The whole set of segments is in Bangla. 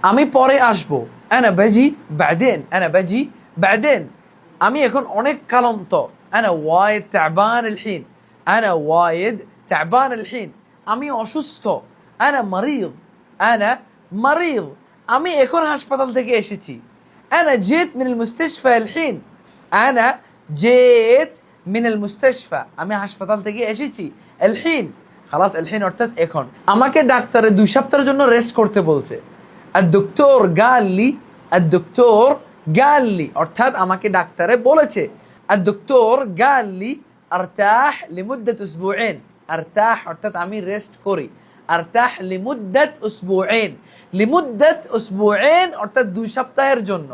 আমি পরে আসবো। আনা বাজি বাদেন, আনা বাজি বাদেন। আমি এখন অনেক ক্লান্ত। আনা ওয়াইদ তাবান আল হিন, আনা ওয়াইদ তাবান আল হিন। আমি অসুস্থ। আনা মারিদ, আনা মারিদ। আমি এখন হাসপাতাল থেকে এসেছি। আনা জিত মিনাল মুস্তাশফা আল হিন, আনা জিত মিনাল মুস্তাশফা। আমি হাসপাতাল থেকে এসেছি। আল হিন খালাস, আল হিন অর্থাৎ এখন। আমাকে ডাক্তারে 2 সপ্তাহের জন্য রেস্ট করতে বলছে। الدكتور قال لي الدكتور قال لي অর্থাৎ আমাকে ডাক্তারে বলেছে। الدكتور قال لي ارتاح لمدة اسبوعين। ارتاح অর্থাৎ আমি রেস্ট করি। ارتاح لمدة اسبوعين। لمدة اسبوعين অর্থাৎ 2 সপ্তাহের জন্য।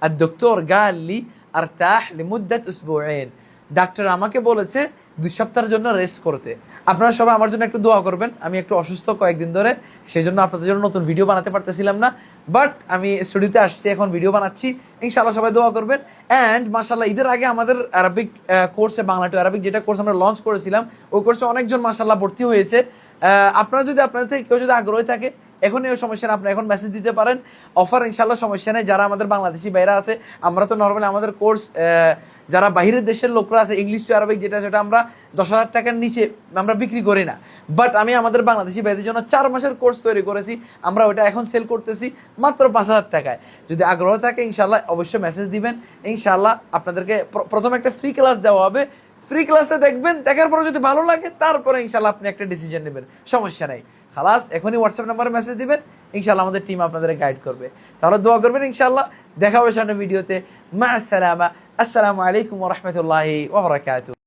الدكتور قال لي ارتاح لمدة اسبوعين। ডাক্তার আমাকে বলেছে 2 সপ্তাহের জন্য রেস্ট করতে। আপনারা সবাই আমার জন্য একটু দোয়া করবেন। আমি একটু অসুস্থ কয়েকদিন ধরে, সেই জন্য আপনাদের জন্য নতুন ভিডিও বানাতে পারতেছিলাম না, বাট আমি স্টুডিওতে আসছি, এখন ভিডিও বানাচ্ছি। ইনশাআল্লাহ সবাই দোয়া করবেন। অ্যান্ড মাশাআল্লাহ ঈদের আগে আমাদের আরবিক কোর্সে, বাংলা টু আরবিক যেটা কোর্স আমরা লঞ্চ করেছিলাম, ওই কোর্সে অনেকজন মাশাআল্লাহ ভর্তি হয়েছে। আপনারা যদি আপনাদের থেকে কেউ যদি আগ্রহী থাকে, এখনই ওই সমস্যা নেই, আপনি এখন মেসেজ দিতে পারেন। অফার ইনশাআল্লাহ সমস্যা নেই। যারা আমাদের বাংলাদেশি বাইরা আছে, আমরা তো নর্মালি আমাদের কোর্স যারা বাইরের দেশের লোকরা আছে, ইংলিশ টু আরবিক যেটা, সেটা আমরা 10,000 টাকার নিচে আমরা বিক্রি করি না। বাট আমি আমাদের বাংলাদেশি ভাইদের জন্য 4 মাসের কোর্স তৈরি করেছি, আমরা ওটা এখন সেল করতেছি মাত্র 5,000 টাকায়। যদি আগ্রহ থাকে ইনশাআল্লাহ অবশ্যই মেসেজ দিবেন। ইনশাআল্লাহ আপনাদেরকে প্রথমে একটা ফ্রি ক্লাস দেওয়া হবে। ফ্রি ক্লাসটা দেখবেন, দেখার পরে যদি ভালো লাগে তারপরে ইনশাআল্লাহ আপনি একটা ডিসিশন নেবেন, সমস্যা নাই। খালাস, এখনই হোয়াটসঅ্যাপ নাম্বারে মেসেজ দিবেন, ইনশাআল্লাহ আমাদের টিম আপনাদের গাইড করবে। তাহলে দোয়া করবেন ইনশাআল্লাহ। দেখা হবে সামনের ভিডিওতে। মা আসসালামা। আসসালামু আলাইকুম ওয়া রাহমাতুল্লাহি ওয়া বারাকাতুহু।